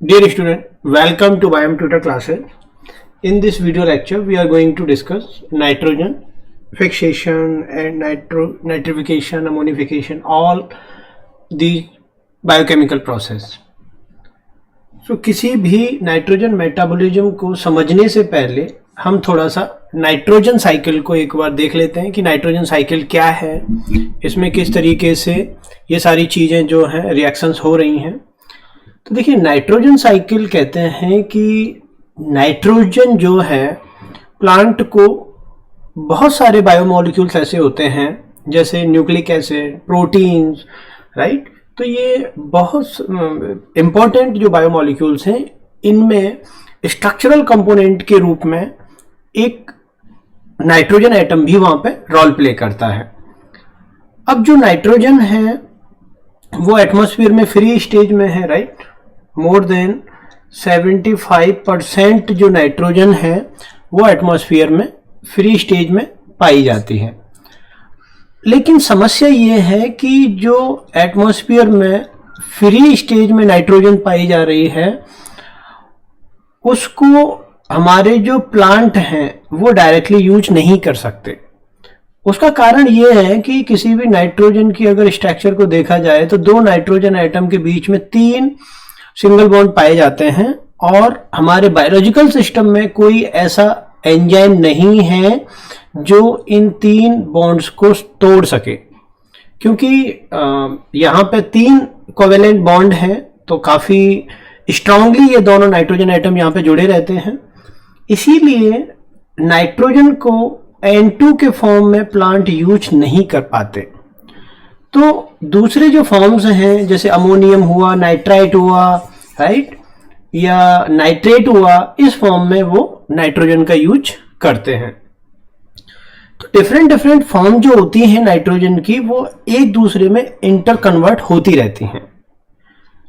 Dear student, welcome to Biome Tutor classes. In this video lecture, we are going to discuss nitrogen fixation and nitrification, ammonification, all the biochemical process. So किसी भी nitrogen metabolism को समझने से पहले हम थोड़ा सा nitrogen cycle को एक बार देख लेते हैं कि नाइट्रोजन साइकिल क्या है, इसमें किस तरीके से ये सारी चीज़ें जो हैं रिएक्शंस हो रही हैं। तो देखिए, नाइट्रोजन साइकिल कहते हैं कि नाइट्रोजन जो है प्लांट को बहुत सारे बायोमोलिक्यूल्स ऐसे होते हैं जैसे न्यूक्लिक एसिड, प्रोटीन्स, राइट। तो ये बहुत इम्पोर्टेंट जो बायोमोलिक्यूल्स हैं, इनमें स्ट्रक्चरल कंपोनेंट के रूप में एक नाइट्रोजन एटम भी वहाँ पे रोल प्ले करता है। अब जो नाइट्रोजन है वो एटमॉस्फेयर में फ्री स्टेज में है, राइट। मोर देन 75% जो नाइट्रोजन है वो एटमॉस्फेयर में फ्री स्टेज में पाई जाती है। लेकिन समस्या ये है कि जो एटमॉस्फेयर में फ्री स्टेज में नाइट्रोजन पाई जा रही है उसको हमारे जो प्लांट हैं वो डायरेक्टली यूज नहीं कर सकते। उसका कारण ये है कि किसी भी नाइट्रोजन की अगर स्ट्रक्चर को देखा जाए तो दो नाइट्रोजन एटम के बीच में 3 सिंगल बॉन्ड पाए जाते हैं और हमारे बायोलॉजिकल सिस्टम में कोई ऐसा एंजाइम नहीं है जो इन 3 बॉन्ड्स को तोड़ सके, क्योंकि यहाँ पे 3 कोवेलेंट बॉन्ड हैं तो काफ़ी स्ट्रांगली ये दोनों नाइट्रोजन एटम यहाँ पे जुड़े रहते हैं। इसीलिए नाइट्रोजन को N2 के फॉर्म में प्लांट यूज नहीं कर पाते। तो दूसरे जो फॉर्म्स हैं जैसे अमोनियम हुआ, नाइट्राइट हुआ, राइट, या नाइट्रेट हुआ, इस फॉर्म में वो नाइट्रोजन का यूज करते हैं। तो डिफरेंट फॉर्म जो होती हैं नाइट्रोजन की वो एक दूसरे में इंटर कन्वर्ट होती रहती हैं।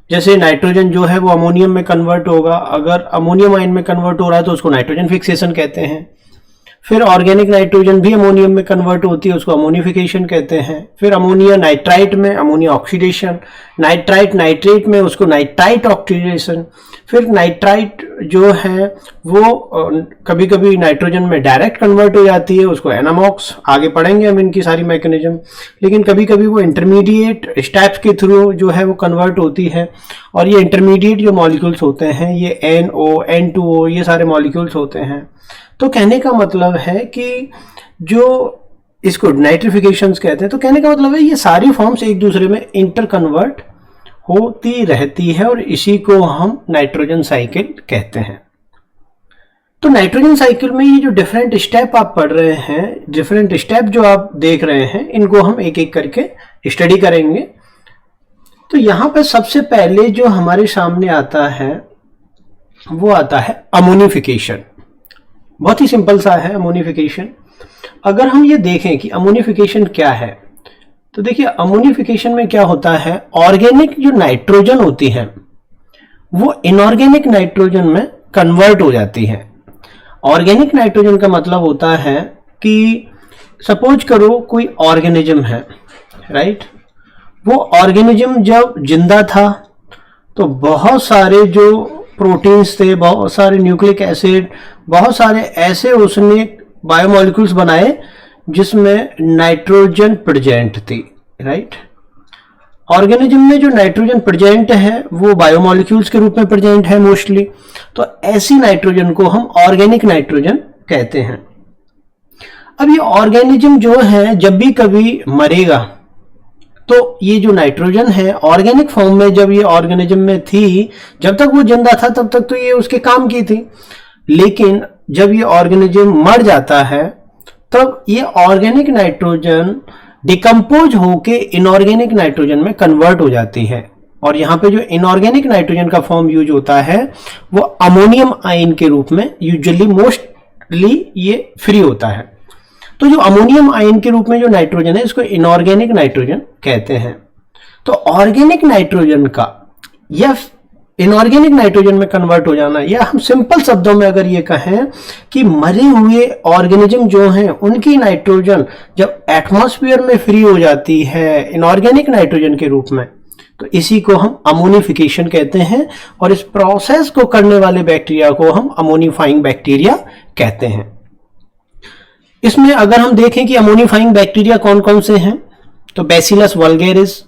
जैसे नाइट्रोजन जो है वो अमोनियम में कन्वर्ट होगा, अगर अमोनियम आयन में कन्वर्ट हो रहा है तो उसको नाइट्रोजन फिक्सेशन कहते हैं। फिर ऑर्गेनिक नाइट्रोजन भी अमोनियम में कन्वर्ट होती है, उसको अमोनिफिकेशन कहते हैं। फिर अमोनिया नाइट्राइट में अमोनिया ऑक्सीडेशन, नाइट्राइट नाइट्रेट में उसको नाइट्राइट ऑक्सीडेशन। फिर नाइट्राइट जो है वो कभी कभी नाइट्रोजन में डायरेक्ट कन्वर्ट हो जाती है, उसको एनामॉक्स, आगे पढ़ेंगे हम इनकी सारी मैकेनिज्म। लेकिन कभी कभी वो इंटरमीडिएट स्टेप्स के थ्रू जो है वो कन्वर्ट होती है। और ये इंटरमीडिएट जो मॉलिक्यूल्स होते हैं ये NO, N2O, ये सारे मॉलिक्यूल्स होते हैं। तो कहने का मतलब है कि जो इसको नाइट्रिफिकेशंस कहते हैं, तो कहने का मतलब है ये सारी फॉर्म्स एक दूसरे में इंटर कन्वर्ट होती रहती है और इसी को हम नाइट्रोजन साइकिल कहते हैं। तो नाइट्रोजन साइकिल में ये जो डिफरेंट स्टेप आप पढ़ रहे हैं, डिफरेंट स्टेप जो आप देख रहे हैं, इनको हम एक एक करके स्टडी करेंगे। तो यहाँ पर सबसे पहले जो हमारे सामने आता है वो आता है अमोनिफिकेशन। बहुत ही सिंपल सा है अमोनिफिकेशन। अगर हम ये देखें कि अमोनिफिकेशन क्या है, तो देखिए अमोनिफिकेशन में क्या होता है, ऑर्गेनिक जो नाइट्रोजन होती है वो इनऑर्गेनिक नाइट्रोजन में कन्वर्ट हो जाती है। ऑर्गेनिक नाइट्रोजन का मतलब होता है कि सपोज करो कोई ऑर्गेनिज्म है, राइट। वो ऑर्गेनिज्म जब जिंदा था तो बहुत सारे जो प्रोटीन्स थे, बहुत सारे न्यूक्लिक एसिड, बहुत सारे ऐसे उसने बायोमोलिक्यूल्स बनाए जिसमें नाइट्रोजन प्रेजेंट थी, राइट। ऑर्गेनिज्म में जो नाइट्रोजन प्रेजेंट है वो बायोमोलिक्यूल्स के रूप में प्रेजेंट है मोस्टली। तो ऐसी नाइट्रोजन को हम ऑर्गेनिक नाइट्रोजन कहते हैं। अब ये ऑर्गेनिज्म जो है जब भी कभी मरेगा तो ये जो नाइट्रोजन है ऑर्गेनिक फॉर्म में जब ये ऑर्गेनिज्म में थी, जब तक वो जिंदा था तब तक तो ये उसके काम की थी। लेकिन जब ये ऑर्गेनिज्म मर जाता है तब ये ऑर्गेनिक नाइट्रोजन डिकम्पोज होके इनऑर्गेनिक नाइट्रोजन में कन्वर्ट हो जाती है। और यहाँ पे जो इनऑर्गेनिक नाइट्रोजन का फॉर्म यूज होता है वो अमोनियम आयन के रूप में यूजुअली मोस्टली ये फ्री होता है। तो जो अमोनियम आयन के रूप में जो नाइट्रोजन है इसको इनऑर्गेनिक नाइट्रोजन कहते हैं। तो ऑर्गेनिक नाइट्रोजन का या इनऑर्गेनिक नाइट्रोजन में कन्वर्ट हो जाना, या हम सिंपल शब्दों में अगर ये कहें कि मरे हुए ऑर्गेनिज्म जो हैं उनकी नाइट्रोजन जब एटमॉस्फेयर में फ्री हो जाती है इनऑर्गेनिक नाइट्रोजन के रूप में, तो इसी को हम अमोनिफिकेशन कहते हैं और इस प्रोसेस को करने वाले बैक्टीरिया को हम अमोनिफाइंग बैक्टीरिया कहते हैं। इसमें अगर हम देखें कि अमोनिफाइंग बैक्टीरिया कौन कौन से हैं, तो बैसिलस वल्गैरिस,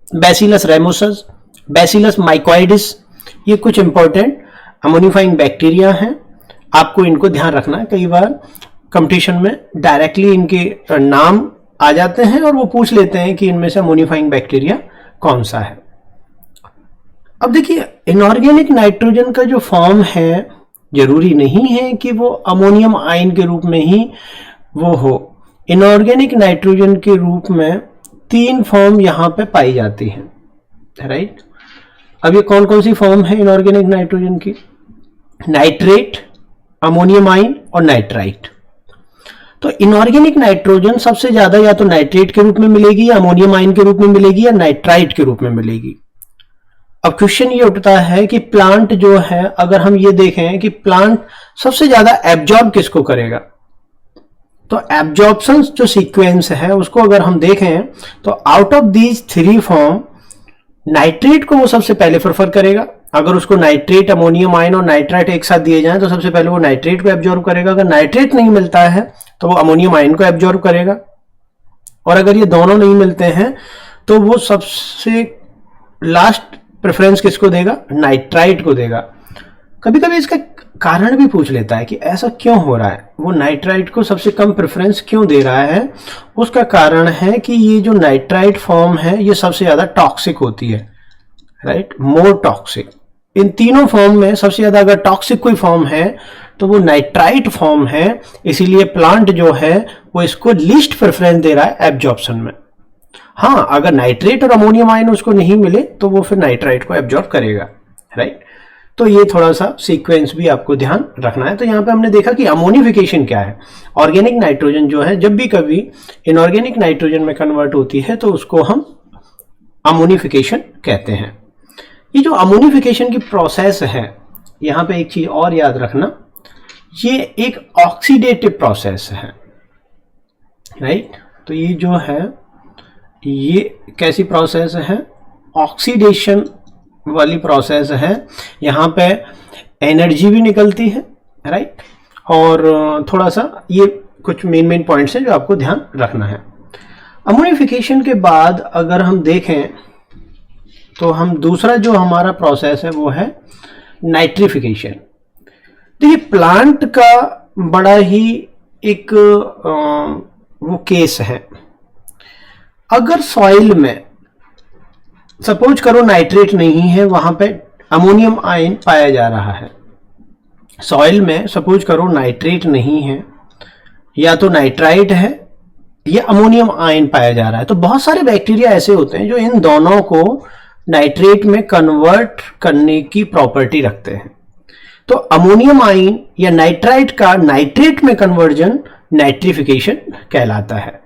बैसिलस रेमोसस, बैसिलस माइकोइडिस, ये कुछ इंपॉर्टेंट अमोनिफाइंग बैक्टीरिया हैं। आपको इनको ध्यान रखना है, कई बार कंपटीशन में डायरेक्टली इनके नाम आ जाते हैं और वो पूछ लेते हैं कि इनमें से अमोनिफाइंग बैक्टीरिया कौन सा है। अब देखिए, इनऑर्गेनिक नाइट्रोजन का जो फॉर्म है जरूरी नहीं है कि वो अमोनियम आयन के रूप में ही वो हो। इनऑर्गेनिक नाइट्रोजन के रूप में 3 फॉर्म यहाँ पे पाई जाती हैं, राइट। अब ये कौन कौन सी फॉर्म है इनऑर्गेनिक नाइट्रोजन की? नाइट्रेट, अमोनियम आयन और नाइट्राइट। तो इनऑर्गेनिक नाइट्रोजन सबसे ज्यादा या तो नाइट्रेट के रूप में मिलेगी, या अमोनियम आयन के रूप में मिलेगी, या नाइट्राइट के रूप में मिलेगी। अब क्वेश्चन ये उठता है कि प्लांट जो है, अगर हम ये देखें कि प्लांट सबसे ज्यादा एब्जॉर्ब किसको करेगा, तो एब्जॉर्प्शन जो सीक्वेंस है उसको अगर हम देखें तो out of these 3 form nitrate को वो सबसे पहले प्रेफर करेगा। अगर उसको नाइट्रेट, अमोनियम आयन और नाइट्राइट एक साथ दिए जाएं तो सबसे पहले वो नाइट्रेट को एब्जॉर्ब करेगा। अगर नाइट्रेट नहीं मिलता है तो वो अमोनियम आयन को एब्जॉर्ब करेगा, और अगर ये दोनों नहीं मिलते हैं तो वो सबसे लास्ट प्रेफरेंस किसको देगा? नाइट्राइट को देगा। कभी कभी इसका कारण भी पूछ लेता है कि ऐसा क्यों हो रहा है, वो नाइट्राइट को सबसे कम प्रेफरेंस क्यों दे रहा है। उसका कारण है कि ये जो नाइट्राइट फॉर्म है ये सबसे ज्यादा टॉक्सिक होती है, राइट, मोर टॉक्सिक। इन तीनों फॉर्म में सबसे ज्यादा अगर टॉक्सिक कोई फॉर्म है तो वो नाइट्राइट फॉर्म है, इसीलिए प्लांट जो है वो इसको लीस्ट प्रेफरेंस दे रहा है एब्जॉर्प्शन में। हाँ, अगर नाइट्रेट और अमोनियम आयन उसको नहीं मिले तो वो फिर नाइट्राइट को एब्जॉर्ब करेगा, राइट। तो ये थोड़ा सा सीक्वेंस भी आपको ध्यान रखना है। तो यहाँ पे हमने देखा कि अमोनिफिकेशन क्या है। ऑर्गेनिक नाइट्रोजन जो है जब भी कभी इनऑर्गेनिक नाइट्रोजन में कन्वर्ट होती है तो उसको हम अमोनिफिकेशन कहते हैं। ये जो अमोनिफिकेशन की प्रोसेस है, यहाँ पे एक चीज और याद रखना, ये एक ऑक्सीडेटिव प्रोसेस है, राइट। तो ये जो है ये कैसी प्रोसेस है? ऑक्सीडेशन वाली प्रोसेस है। यहाँ पे एनर्जी भी निकलती है, राइट। और थोड़ा सा ये कुछ मेन पॉइंट्स हैं जो आपको ध्यान रखना है। अमोनिफिकेशन के बाद अगर हम देखें तो हम दूसरा जो हमारा प्रोसेस है वो है नाइट्रिफिकेशन। देखिए, प्लांट का बड़ा ही एक वो केस है। अगर सॉइल में सपोज करो नाइट्रेट नहीं है, वहां पे अमोनियम आयन पाया जा रहा है। सॉइल में सपोज करो नाइट्रेट नहीं है, या तो नाइट्राइट है या अमोनियम आयन पाया जा रहा है, तो बहुत सारे बैक्टीरिया ऐसे होते हैं जो इन दोनों को नाइट्रेट में कन्वर्ट करने की प्रॉपर्टी रखते हैं। तो अमोनियम आयन या नाइट्राइट का नाइट्रेट में कन्वर्जन नाइट्रिफिकेशन कहलाता है।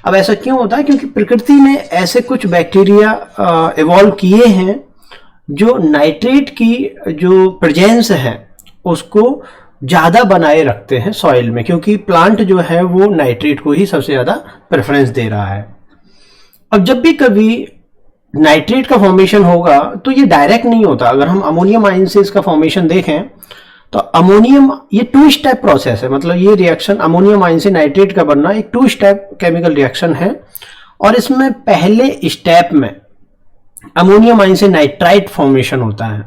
अब ऐसा क्यों होता है? क्योंकि प्रकृति ने ऐसे कुछ बैक्टीरिया इवॉल्व किए हैं जो नाइट्रेट की जो प्रेजेंस है उसको ज्यादा बनाए रखते हैं सॉइल में, क्योंकि प्लांट जो है वो नाइट्रेट को ही सबसे ज्यादा प्रेफरेंस दे रहा है। अब जब भी कभी नाइट्रेट का फॉर्मेशन होगा तो ये डायरेक्ट नहीं होता। अगर हम अमोनियम आयन से इसका फॉर्मेशन देखें तो अमोनियम, ये 2 स्टेप प्रोसेस है। मतलब ये रिएक्शन अमोनियम आयन से नाइट्रेट का बनना एक 2 स्टेप केमिकल रिएक्शन है, और इसमें पहले स्टेप में अमोनियम आयन से नाइट्राइट फॉर्मेशन होता है।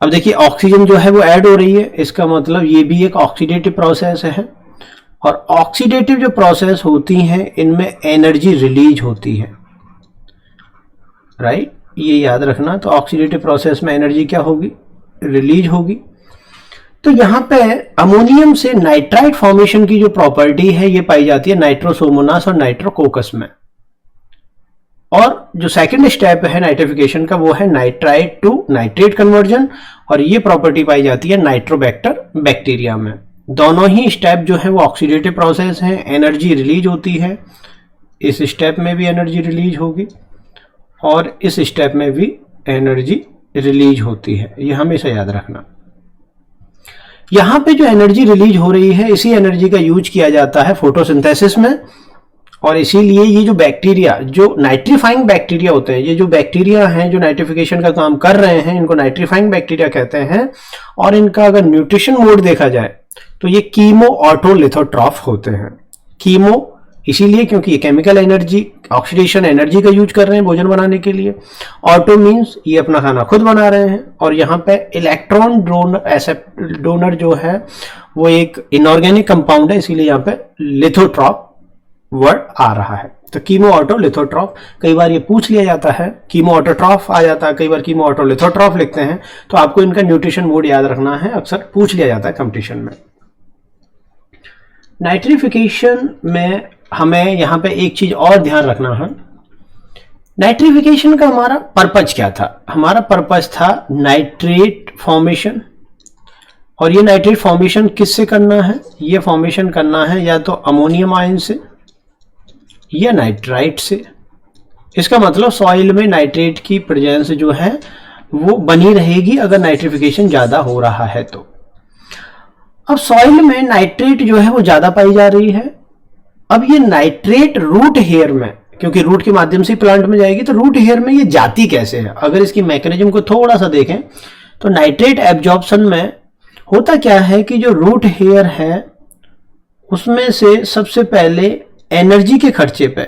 अब देखिए, ऑक्सीजन जो है वो ऐड हो रही है, इसका मतलब ये भी एक ऑक्सीडेटिव प्रोसेस है। और ऑक्सीडेटिव जो प्रोसेस होती हैं इनमें एनर्जी रिलीज होती है, राइट। ये याद रखना। तो ऑक्सीडेटिव प्रोसेस में एनर्जी क्या होगी? रिलीज होगी। तो यहां पे अमोनियम से नाइट्राइट फॉर्मेशन की जो प्रॉपर्टी है ये पाई जाती है नाइट्रोसोमोनास और नाइट्रोकोकस में। और जो सेकंड स्टेप है नाइट्रिफिकेशन का वो है नाइट्राइट टू नाइट्रेट कन्वर्जन, और ये प्रॉपर्टी पाई जाती है नाइट्रोबैक्टर बैक्टीरिया में। दोनों ही स्टेप जो है वो ऑक्सीडेटिव प्रोसेस है, एनर्जी रिलीज होती है। इस स्टेप में भी एनर्जी रिलीज होगी और इस स्टेप में भी एनर्जी रिलीज होती है, ये हमेशा याद रखना। यहां पे जो एनर्जी रिलीज हो रही है इसी एनर्जी का यूज किया जाता है फोटोसिंथेसिस में, और इसीलिए ये जो बैक्टीरिया, जो नाइट्रीफाइंग बैक्टीरिया होते हैं, ये जो बैक्टीरिया हैं जो नाइट्रिफिकेशन का काम कर रहे हैं, इनको नाइट्रीफाइंग बैक्टीरिया कहते हैं। और इनका अगर न्यूट्रिशन मोड देखा जाए तो ये कीमो ऑटोलिथोट्रॉफ होते हैं। कीमो इसीलिए क्योंकि ये केमिकल एनर्जी, ऑक्सीडेशन एनर्जी का यूज कर रहे हैं भोजन बनाने के लिए। ऑटो मीन्स ये अपना खाना खुद बना रहे हैं। और यहाँ पे इलेक्ट्रॉन डोनर जो है वो एक इनऑर्गेनिक कंपाउंड है, इसीलिए यहाँ पे लिथोट्रॉप वर्ड आ रहा है। तो कीमो ऑटो लिथोट्रॉफ, कई बार ये पूछ लिया जाता है, कीमो ऑटोट्रॉफ आ जाता है, कई बार कीमो ऑटो लिथोट्रॉफ लिखते हैं। तो आपको इनका न्यूट्रिशन मोड याद रखना है, अक्सर पूछ लिया जाता है कंपटीशन में। नाइट्रिफिकेशन में हमें यहाँ पे एक चीज और ध्यान रखना है। नाइट्रिफिकेशन का हमारा पर्पज क्या था? हमारा पर्पज था नाइट्रेट फॉर्मेशन। और ये नाइट्रेट फॉर्मेशन किससे करना है? ये फॉर्मेशन करना है या तो अमोनियम आयन से या नाइट्राइट से। इसका मतलब सॉइल में नाइट्रेट की प्रेजेंस जो है वो बनी रहेगी अगर नाइट्रिफिकेशन ज्यादा हो रहा है तो। अब सॉइल में नाइट्रेट जो है वो ज्यादा पाई जा रही है। अब ये नाइट्रेट रूट हेयर में, क्योंकि रूट के माध्यम से प्लांट में जाएगी, तो रूट हेयर में ये जाती कैसे है? अगर इसकी मैकेनिज्म को थोड़ा सा देखें तो नाइट्रेट एब्जॉर्प्शन में होता क्या है कि जो रूट हेयर है उसमें से सबसे पहले एनर्जी के खर्चे पे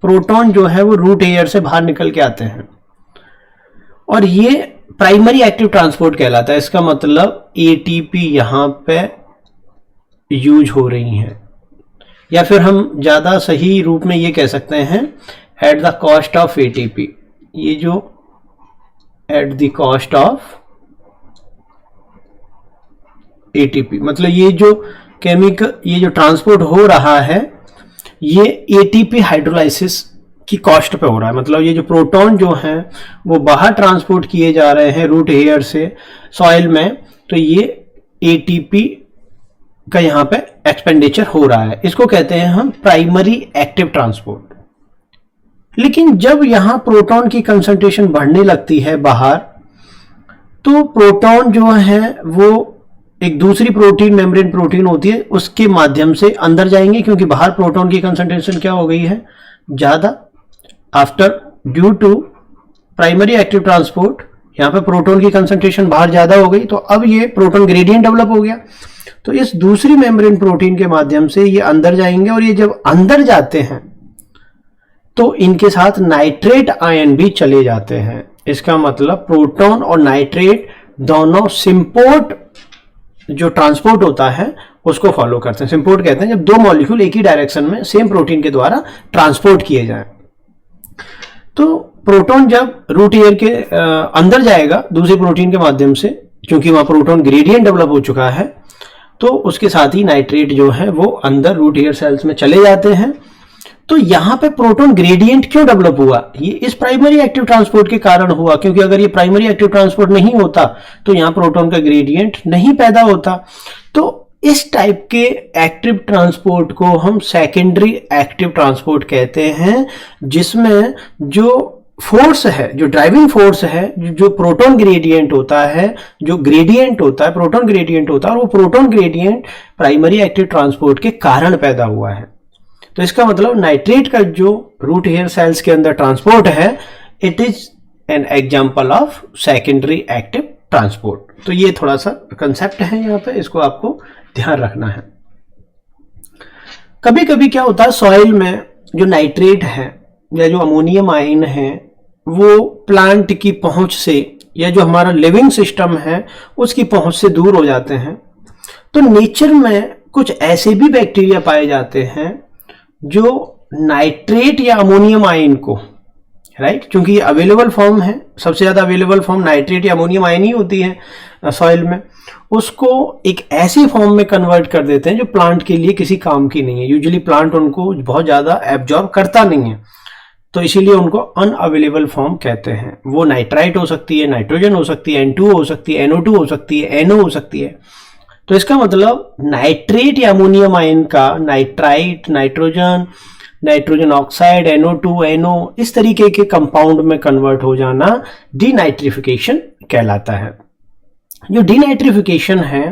प्रोटॉन जो है वो रूट हेयर से बाहर निकल के आते हैं और ये प्राइमरी एक्टिव ट्रांसपोर्ट कहलाता है। इसका मतलब एटीपी यहां पे यूज हो रही है, या फिर हम ज्यादा सही रूप में ये कह सकते हैं at the cost of ATP. ये जो at the cost of ATP मतलब ये जो केमिकल, ये जो ट्रांसपोर्ट हो रहा है ये एटीपी हाइड्रोलाइसिस की कॉस्ट पे हो रहा है। मतलब ये जो प्रोटॉन जो हैं वो बाहर ट्रांसपोर्ट किए जा रहे हैं रूट हेयर से सॉइल में, तो ये एटीपी का यहाँ पे एक्सपेंडिचर हो रहा है। इसको कहते हैं हम प्राइमरी एक्टिव ट्रांसपोर्ट। लेकिन जब यहाँ प्रोटॉन की कंसंट्रेशन बढ़ने लगती है बाहर, तो प्रोटॉन जो है वो एक दूसरी प्रोटीन, मेम्ब्रेन प्रोटीन होती है, उसके माध्यम से अंदर जाएंगे, क्योंकि बाहर प्रोटॉन की कंसंट्रेशन क्या हो गई है? ज्यादा। After due to primary active transport यहाँ पे प्रोटॉन की कंसंट्रेशन बाहर ज्यादा हो गई, तो अब ये प्रोटॉन ग्रेडियंट डेवलप हो गया। तो इस दूसरी मेम्ब्रेन प्रोटीन के माध्यम से ये अंदर जाएंगे और ये जब अंदर जाते हैं तो इनके साथ नाइट्रेट आयन भी चले जाते हैं। इसका मतलब प्रोटॉन और नाइट्रेट दोनों सिंपोर्ट जो ट्रांसपोर्ट होता है उसको फॉलो करते हैं। सिंपोर्ट कहते हैं जब दो मॉलिक्यूल एक ही डायरेक्शन में सेम प्रोटीन के द्वारा ट्रांसपोर्ट किए जाएं। तो प्रोटॉन जब रूट हेयर के अंदर जाएगा दूसरे प्रोटीन के माध्यम से, क्योंकि वहां प्रोटॉन ग्रेडियंट डेवलप हो चुका है, तो उसके साथ ही नाइट्रेट जो है वो अंदर रूट हेयर सेल्स में चले जाते हैं। तो यहां पे प्रोटॉन ग्रेडियंट क्यों डेवलप हुआ? ये इस प्राइमरी एक्टिव ट्रांसपोर्ट के कारण हुआ, क्योंकि अगर ये प्राइमरी एक्टिव ट्रांसपोर्ट नहीं होता तो यहां प्रोटॉन का ग्रेडियंट नहीं पैदा होता। तो इस टाइप के एक्टिव ट्रांसपोर्ट को हम सेकेंडरी एक्टिव ट्रांसपोर्ट कहते हैं, जिसमें जो फोर्स है, जो ड्राइविंग फोर्स है, जो प्रोटॉन ग्रेडियंट होता है, जो ग्रेडियंट होता है, प्रोटॉन ग्रेडियंट होता है, और वो proton gradient primary active transport के कारण पैदा हुआ है। तो इसका मतलब नाइट्रेट का जो रूट हेयर सेल्स के अंदर ट्रांसपोर्ट है, it is an example of secondary active transport. तो ये थोड़ा सा कंसेप्ट है यहाँ पे, इसको आपको ध्यान रखना है। कभी कभी क्या होता है सॉइल में जो नाइट्रेट है या जो अमोनियम आयन है वो प्लांट की पहुंच से या जो हमारा लिविंग सिस्टम है उसकी पहुंच से दूर हो जाते हैं। तो नेचर में कुछ ऐसे भी बैक्टीरिया पाए जाते हैं जो नाइट्रेट या अमोनियम आयन को, राइट, क्योंकि ये अवेलेबल फॉर्म है, सबसे ज्यादा अवेलेबल फॉर्म नाइट्रेट या अमोनियम आयन ही होती है सॉइल में, उसको एक ऐसी फॉर्म में कन्वर्ट कर देते हैं जो प्लांट के लिए किसी काम की नहीं है। यूजुअली प्लांट उनको बहुत ज्यादा एब्जॉर्ब करता नहीं है, तो इसीलिए उनको अनअवेलेबल फॉर्म कहते हैं। वो नाइट्राइट हो सकती है, नाइट्रोजन हो सकती है, N2 हो सकती है, NO2 हो सकती है, NO हो सकती है। तो इसका मतलब नाइट्रेट या अमोनियम आयन का nitrite, nitrogen, nitrogen oxide, NO2, NO इस तरीके के कंपाउंड में कन्वर्ट हो जाना डीनाइट्रिफिकेशन कहलाता है। जो डीनाइट्रिफिकेशन है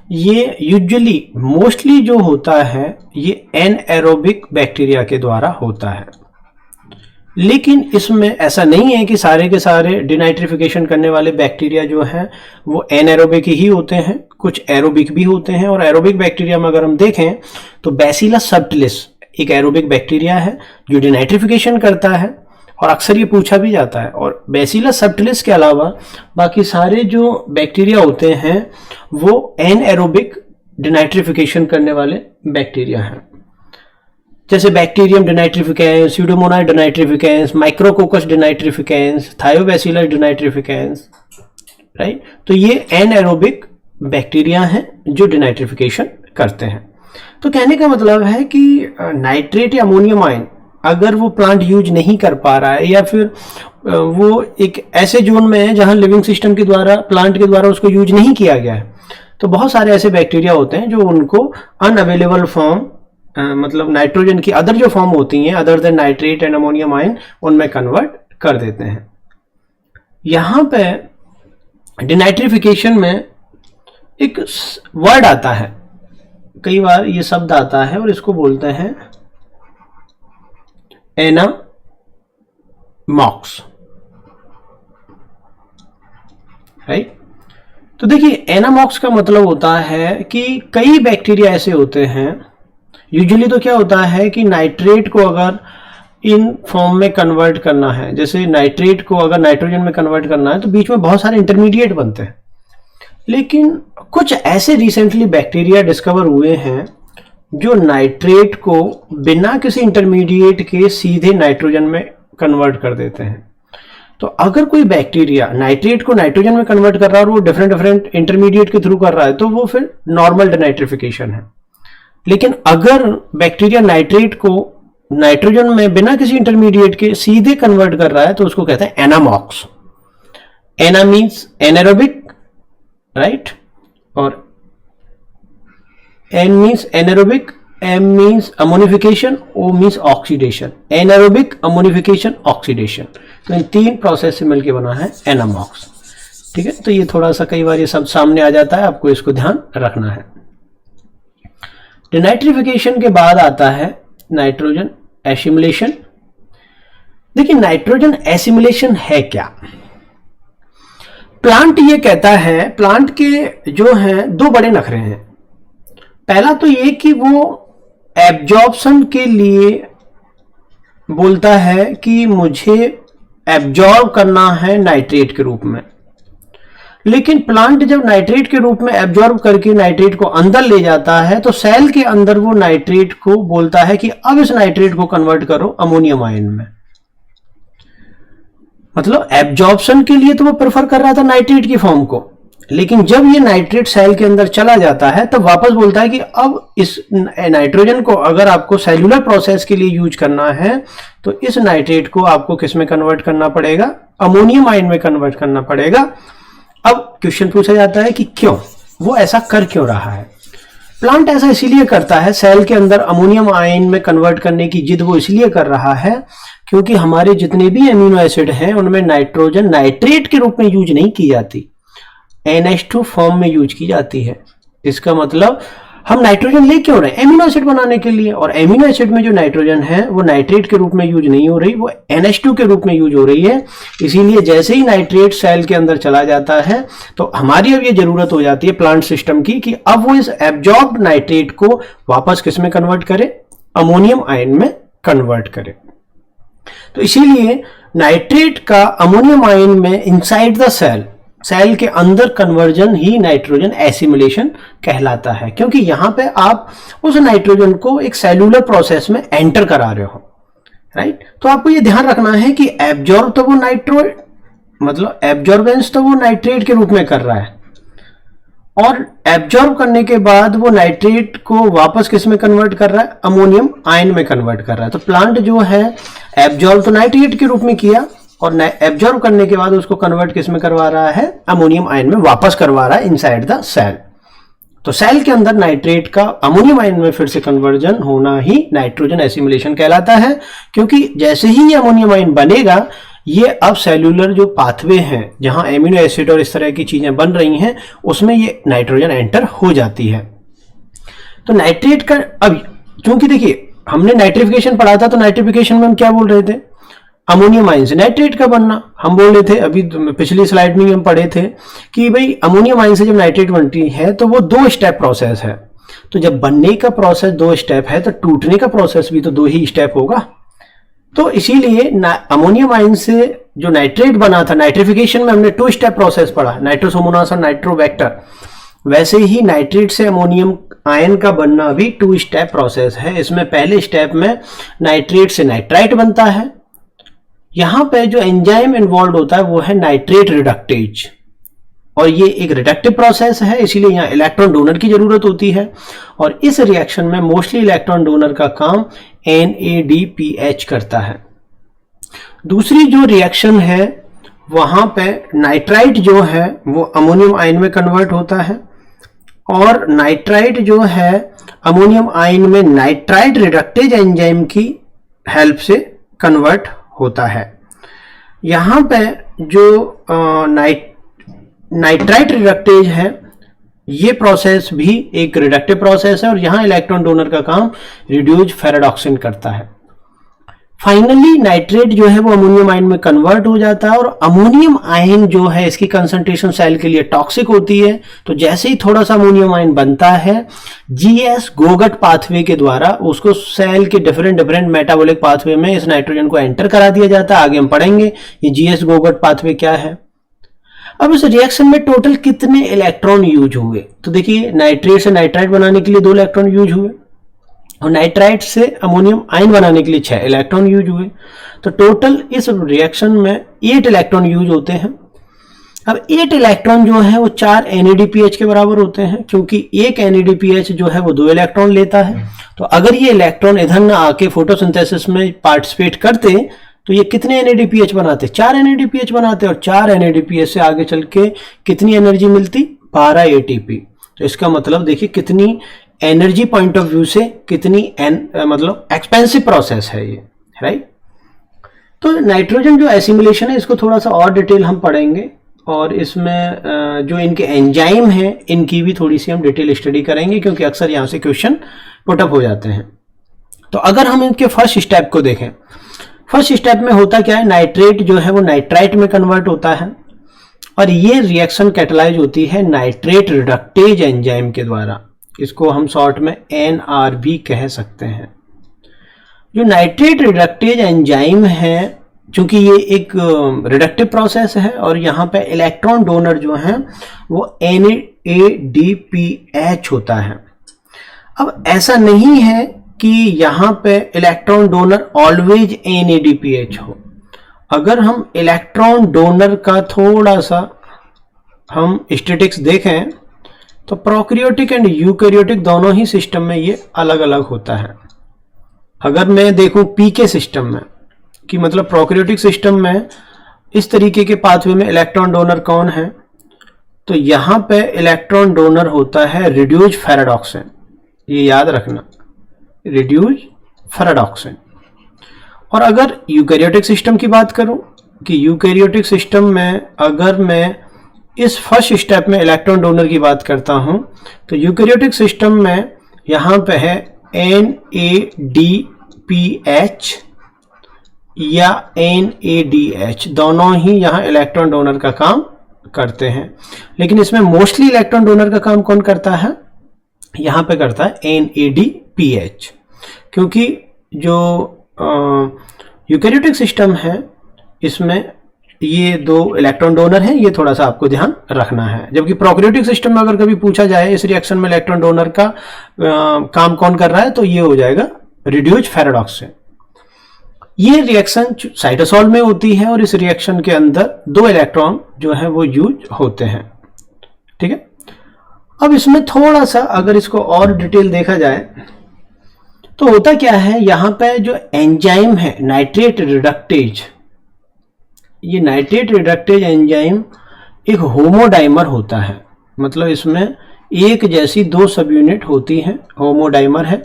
ये यूजुअली मोस्टली जो होता है ये एनएरोबिक बैक्टीरिया के द्वारा होता है, लेकिन इसमें ऐसा नहीं है कि सारे के सारे डिनाइट्रिफिकेशन करने वाले बैक्टीरिया जो हैं वो एनएरोबिक ही होते हैं, कुछ एरोबिक भी होते हैं। और एरोबिक बैक्टीरिया में अगर हम देखें तो बैसिलस सबटिलिस एक एरोबिक बैक्टीरिया है जो डिनाइट्रिफिकेशन करता है, और अक्सर ये पूछा भी जाता है। और बैसिलस सबटिलिस के अलावा बाकी सारे जो बैक्टीरिया होते हैं वो एनएरोबिक डिनाइट्रिफिकेशन करने वाले बैक्टीरिया हैं, जैसे bacterium डिनाइट्रिफिकेंस, Pseudomonas डिनाइट्रिफिकेंस, micrococcus डिनाइट्रिफिकेंस, Thiobacillus डिनाइट्रिफिकेंस, right. तो ये एनएरोबिक बैक्टीरिया हैं जो डिनाइट्रिफिकेशन करते हैं। तो कहने का मतलब है कि नाइट्रेट या अमोनियम आयन अगर वो प्लांट यूज नहीं कर पा रहा है या फिर वो एक ऐसे जोन में है जहां लिविंग सिस्टम के द्वारा, प्लांट के द्वारा उसको यूज नहीं किया गया है, तो बहुत सारे ऐसे बैक्टीरिया होते हैं जो उनको अनअवेलेबल फॉर्म, मतलब नाइट्रोजन की अदर जो फॉर्म होती हैं other than nitrate and ammonium ion, उनमें कन्वर्ट कर देते हैं। यहां पे डिनाइट्रिफिकेशन में एक वर्ड आता है, कई बार ये शब्द आता है और इसको बोलते हैं एनामॉक्स, राइट। तो देखिए एनामॉक्स का मतलब होता है कि कई बैक्टीरिया ऐसे होते हैं, यूजुअली तो क्या होता है कि नाइट्रेट को अगर इन फॉर्म में कन्वर्ट करना है, जैसे नाइट्रेट को अगर नाइट्रोजन में कन्वर्ट करना है तो बीच में बहुत सारे इंटरमीडिएट बनते हैं, लेकिन कुछ ऐसे रिसेंटली बैक्टीरिया डिस्कवर हुए हैं जो नाइट्रेट को बिना किसी इंटरमीडिएट के सीधे नाइट्रोजन में कन्वर्ट कर देते हैं। तो अगर कोई बैक्टीरिया नाइट्रेट को नाइट्रोजन में कन्वर्ट कर रहा है और वो डिफरेंट डिफरेंट इंटरमीडिएट के थ्रू कर रहा है तो वो फिर नॉर्मल डिनाइट्रिफिकेशन है। लेकिन अगर बैक्टीरिया नाइट्रेट को नाइट्रोजन में बिना किसी इंटरमीडिएट के सीधे कन्वर्ट कर रहा है तो उसको कहते हैं anammox. Ana means anaerobic, right, और an means anaerobic, M means ammonification, O means oxidation. Anaerobic, ammonification, oxidation, तो इन तीन प्रोसेस से मिलकर बना है एनामॉक्स। ठीक है, तो ये थोड़ा सा कई बार ये सब सामने आ जाता है, आपको इसको ध्यान रखना है। डिनाइट्रिफिकेशन के बाद आता है नाइट्रोजन एसिमिलेशन। देखिए नाइट्रोजन एसिमिलेशन है क्या? प्लांट ये कहता है, प्लांट के जो हैं दो बड़े नखरे हैं। पहला तो ये कि वो एब्जॉर्प्शन के लिए बोलता है कि मुझे एब्जॉर्ब करना है नाइट्रेट के रूप में, लेकिन प्लांट जब नाइट्रेट के रूप में एब्जॉर्ब करके नाइट्रेट को अंदर ले जाता है तो सेल के अंदर वो नाइट्रेट को बोलता है कि अब इस नाइट्रेट को कन्वर्ट करो अमोनियम आयन में। मतलब एब्जॉर्प्शन के लिए तो वो प्रेफर कर रहा था नाइट्रेट की फॉर्म को, लेकिन जब ये नाइट्रेट सेल के अंदर चला जाता है तब वापस बोलता है कि अब इस नाइट्रोजन को अगर आपको सेल्यूलर प्रोसेस के लिए यूज करना है तो इस नाइट्रेट को आपको किस में कन्वर्ट करना पड़ेगा? अमोनियम आयन में कन्वर्ट करना पड़ेगा। अब क्वेश्चन पूछा जाता है कि क्यों, वो ऐसा कर क्यों रहा है? प्लांट ऐसा इसीलिए करता है, सेल के अंदर अमोनियम आयन में कन्वर्ट करने की जिद वो इसलिए कर रहा है क्योंकि हमारे जितने भी अमीनो एसिड हैं उनमें नाइट्रोजन नाइट्रेट के रूप में यूज नहीं की जाती, NH2 फॉर्म में यूज की जाती है। इसका मतलब हम नाइट्रोजन ले क्यों रहे हैं? एमिनो एसिड बनाने के लिए, और एमिनो एसिड में जो नाइट्रोजन है वो नाइट्रेट के रूप में यूज नहीं हो रही, वो NH2 के रूप में यूज हो रही है। इसीलिए जैसे ही नाइट्रेट सेल के अंदर चला जाता है तो हमारी अब ये जरूरत हो जाती है प्लांट सिस्टम की कि अब वो इस एब्जॉर्ब्ड नाइट्रेट को वापस किस में कन्वर्ट करे? अमोनियम आयन में कन्वर्ट करे। तो इसीलिए नाइट्रेट का अमोनियम आयन में इनसाइड द सेल के अंदर कन्वर्जन ही नाइट्रोजन एसिमिलेशन कहलाता है, क्योंकि यहां पे आप उस नाइट्रोजन को एक सेल्यूलर प्रोसेस में एंटर करा रहे हो, राइट। तो आपको ये ध्यान रखना है कि एब्जॉर्ब तो वो मतलब एब्जॉर्बेंस तो वो नाइट्रेट के रूप में कर रहा है, और एब्जॉर्ब करने के बाद वो नाइट्रेट को वापस किस में कन्वर्ट कर रहा है? अमोनियम आयन में कन्वर्ट कर रहा है। तो प्लांट जो है एब्जॉर्ब तो नाइट्रेट के रूप में किया और एब्जॉर्ब करने के बाद उसको कन्वर्ट किस में करवा रहा है? अमोनियम आयन में वापस करवा रहा है इनसाइड द सेल। तो सेल के अंदर नाइट्रेट का अमोनियम आयन में फिर से कन्वर्जन होना ही नाइट्रोजन एसिमिलेशन कहलाता है, क्योंकि जैसे ही ये अमोनियम आयन बनेगा ये अब सेल्यूलर जो पाथवे हैं जहां एमिनो एसिड और इस तरह की चीजें बन रही हैं उसमें ये नाइट्रोजन एंटर हो जाती है। तो नाइट्रेट का अब क्योंकि देखिए हमने नाइट्रिफिकेशन पढ़ा था, तो नाइट्रिफिकेशन में हम क्या बोल रहे थे, अमोनियम आयन से नाइट्रेट का बनना। हम बोल रहे थे अभी पिछली स्लाइड में हम पढ़े थे कि भाई अमोनियम आयन से जब नाइट्रेट बनती है तो वो 2 स्टेप प्रोसेस है। तो जब बनने का प्रोसेस 2 स्टेप है तो टूटने का प्रोसेस भी तो 2 ही स्टेप होगा। तो इसीलिए अमोनियम आयन से जो नाइट्रेट बना था, नाइट्रिफिकेशन में हमने 2 स्टेप प्रोसेस पढ़ा, नाइट्रोसोमोनास और नाइट्रोवेक्टर। वैसे ही नाइट्रेट से अमोनियम आयन का बनना भी 2 स्टेप प्रोसेस है। इसमें पहले स्टेप में नाइट्रेट से नाइट्राइट बनता है। यहां पे जो एंजाइम इन्वॉल्व होता है वो है नाइट्रेट रिडक्टेज, और ये एक रिडक्टिव प्रोसेस है, इसीलिए यहां इलेक्ट्रॉन डोनर की जरूरत होती है। और इस रिएक्शन में मोस्टली इलेक्ट्रॉन डोनर का काम NADPH करता है। दूसरी जो रिएक्शन है वहां पे नाइट्राइट जो है वो अमोनियम आयन में कन्वर्ट होता है, और नाइट्राइट जो है अमोनियम आयन में नाइट्राइट रिडक्टेज एंजाइम की हेल्प से कन्वर्ट होता है। यहां पे जो नाइट्राइट रिडक्टेज है ये प्रोसेस भी एक रिडक्टिव प्रोसेस है, और यहां इलेक्ट्रॉन डोनर का काम रिड्यूस फेराडॉक्सिन करता है। फाइनली नाइट्रेट जो है वो अमोनियम आयन में कन्वर्ट हो जाता है, और अमोनियम आयन जो है इसकी कंसंट्रेशन सेल के लिए टॉक्सिक होती है। तो जैसे ही थोड़ा सा अमोनियम आयन बनता है, GS गोगट पाथवे के द्वारा उसको सेल के डिफरेंट मेटाबॉलिक पाथवे में इस नाइट्रोजन को एंटर करा दिया जाता है। आगे हम पढ़ेंगे ये GS गोगट पाथवे क्या है। अब इस रिएक्शन में टोटल कितने इलेक्ट्रॉन यूज हुए, तो देखिए नाइट्रेट से नाइट्राइट बनाने के लिए 2 इलेक्ट्रॉन यूज हुए, और नाइट्राइट से अमोनियम आयन बनाने के लिए 6 इलेक्ट्रॉन यूज हुए। तो टोटल इस रिएक्शन में 8 इलेक्ट्रॉन यूज होते हैं। अब 8 इलेक्ट्रॉन जो है वो 4 NADPH के बराबर होते हैं, क्योंकि एक NADPH जो है वो 2 इलेक्ट्रॉन लेता है। तो अगर ये इलेक्ट्रॉन इधर ना आके फोटोसिंथेसिस में पार्टिसिपेट करते तो ये कितने NADPH बनाते, 4 NADPH बनाते, और 4 NADPH से आगे चल के कितनी एनर्जी मिलती, 12 ATP। तो इसका मतलब देखिए कितनी एनर्जी पॉइंट ऑफ व्यू से कितनी मतलब एक्सपेंसिव प्रोसेस है ये, राइट। तो नाइट्रोजन जो एसिमिलेशन है इसको थोड़ा सा और डिटेल हम पढ़ेंगे, और इसमें जो इनके एंजाइम हैं इनकी भी थोड़ी सी हम डिटेल स्टडी करेंगे, क्योंकि अक्सर यहाँ से क्वेश्चन पुटअप हो जाते हैं। तो अगर हम इनके फर्स्ट स्टेप को देखें, फर्स्ट स्टेप में होता क्या है, नाइट्रेट जो है वो नाइट्राइट में कन्वर्ट होता है, और ये रिएक्शन कैटलाइज होती है नाइट्रेट रिडक्टेज एंजाइम के द्वारा। इसको हम शॉर्ट में NRB कह सकते हैं। जो नाइट्रेट रिडक्टेज एंजाइम है, चूंकि ये एक रिडक्टिव प्रोसेस है, और यहाँ पे इलेक्ट्रॉन डोनर जो है वो NADPH होता है। अब ऐसा नहीं है कि यहाँ पे इलेक्ट्रॉन डोनर ऑलवेज NADPH हो। अगर हम इलेक्ट्रॉन डोनर का थोड़ा सा हम स्टैटिक्स देखें तो प्रोकैरियोटिक एंड यूकैरियोटिक दोनों ही सिस्टम में ये अलग अलग होता है। अगर मैं देखूं PK सिस्टम में, कि मतलब प्रोकैरियोटिक सिस्टम में इस तरीके के पाथवे में इलेक्ट्रॉन डोनर कौन है, तो यहां पे इलेक्ट्रॉन डोनर होता है रिड्यूस फेराडॉक्सिन। ये याद रखना, रिड्यूस फेराडॉक्सिन। और अगर यूकैरियोटिक सिस्टम की बात करूं, कि यूकैरियोटिक सिस्टम में अगर मैं इस फर्स्ट स्टेप में इलेक्ट्रॉन डोनर की बात करता हूं, तो यूकैरियोटिक सिस्टम में यहां पे है NADPH या NADH, दोनों ही यहां इलेक्ट्रॉन डोनर का काम करते हैं। लेकिन इसमें मोस्टली इलेक्ट्रॉन डोनर का काम कौन करता है, यहां पे करता है NADPH, क्योंकि जो यूकैरियोटिक सिस्टम है इसमें ये 2 इलेक्ट्रॉन डोनर हैं, ये थोड़ा सा आपको ध्यान रखना है। जबकि प्रोकैरियोटिक सिस्टम में अगर कभी पूछा जाए इस रिएक्शन में इलेक्ट्रॉन डोनर का काम कौन कर रहा है, तो ये हो जाएगा रिड्यूस फेराडॉक्सिन। ये रिएक्शन साइटोसोल में होती है, और इस रिएक्शन के अंदर 2 इलेक्ट्रॉन जो है वो यूज होते हैं, ठीक है। अब इसमें थोड़ा सा अगर इसको और डिटेल देखा जाए तो होता क्या है, यहां पे जो एंजाइम है नाइट्रेट रिडक्टेज, ये नाइट्रेट रिडक्टेज एंजाइम एक होमोडाइमर होता है। मतलब इसमें एक जैसी 2 सब यूनिट होती हैं, होमोडाइमर है।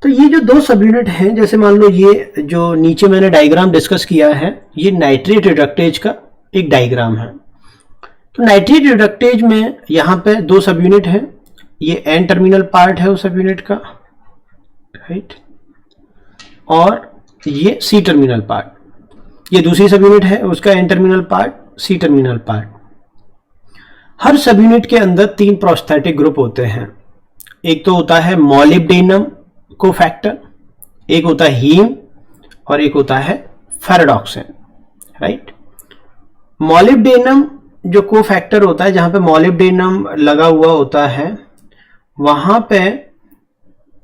तो ये जो दो सब यूनिट हैं, जैसे मान लो ये जो नीचे मैंने डायग्राम डिस्कस किया है, ये नाइट्रेट रिडक्टेज का एक डायग्राम है। तो नाइट्रेट रिडक्टेज में यहाँ पे दो सब यूनिट हैं, ये एन टर्मिनल पार्ट है उस सब यूनिट का, राइट, और ये सी टर्मिनल पार्ट, ये दूसरी सब यूनिट है उसका N terminal part, C terminal part. हर सब यूनिट के अंदर तीन प्रोस्थेटिक ग्रुप होते हैं। एक तो होता है मॉलिब्डेनम कोफैक्टर, एक होता है हीम और एक होता है फेराडॉक्सिन, राइट। मॉलिब्डेनम जो कोफैक्टर होता है, जहां पे मॉलिब्डेनम लगा हुआ होता है, वहां पे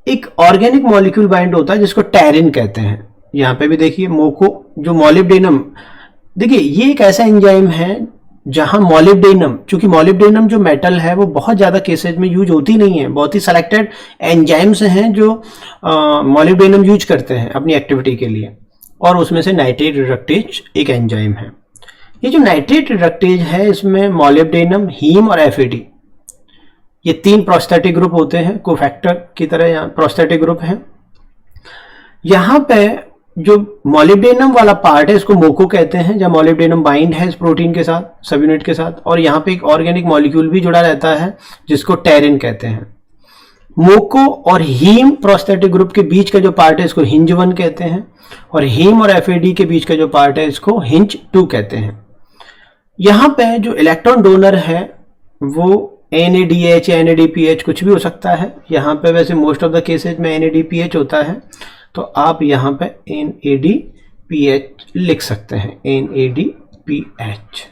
एक ऑर्गेनिक मॉलिक्यूल बाइंड होता है जिसको टैरिन कहते हैं। यहां पे भी देखिए मोको, जो मॉलिब्डेनम, देखिए ये एक ऐसा एंजाइम है जहां मॉलिब्डेनम, चूंकि मॉलिब्डेनम जो मेटल है वो बहुत ज्यादा केसेज में यूज होती नहीं है, बहुत ही सेलेक्टेड एंजाइम्स हैं जो मॉलिब्डेनम यूज करते हैं अपनी एक्टिविटी के लिए, और उसमें से नाइट्रेट रिडक्टेज एक एंजाइम है। ये जो नाइट्रेट रिडक्टेज है, इसमें मॉलिब्डेनम, हीम और एफएडी, ये तीन प्रोस्थेटिक ग्रुप होते हैं, कोफैक्टर की तरह यहाँ प्रोस्थेटिक ग्रुप है। यहाँ पे जो मॉलिब्डेनम वाला पार्ट है इसको मोको कहते हैं, जब मॉलिब्डेनम बाइंड है इस प्रोटीन के साथ, सब यूनिट के साथ, और यहाँ पे एक ऑर्गेनिक मॉलिक्यूल भी जुड़ा रहता है जिसको टैरिन कहते हैं। मोको और हीम प्रोस्थेटिक ग्रुप के बीच का जो पार्ट है इसको हिंज 1 कहते हैं, और हीम और एफएडी के बीच का जो पार्ट है इसको हिंज 2 कहते हैं। यहाँ पे जो इलेक्ट्रॉन डोनर है वो NADH या NADPH कुछ भी हो सकता है। यहाँ पे वैसे मोस्ट ऑफ द केसेज में NADPH होता है, तो आप यहाँ पे NADPH लिख सकते हैं, NADPH।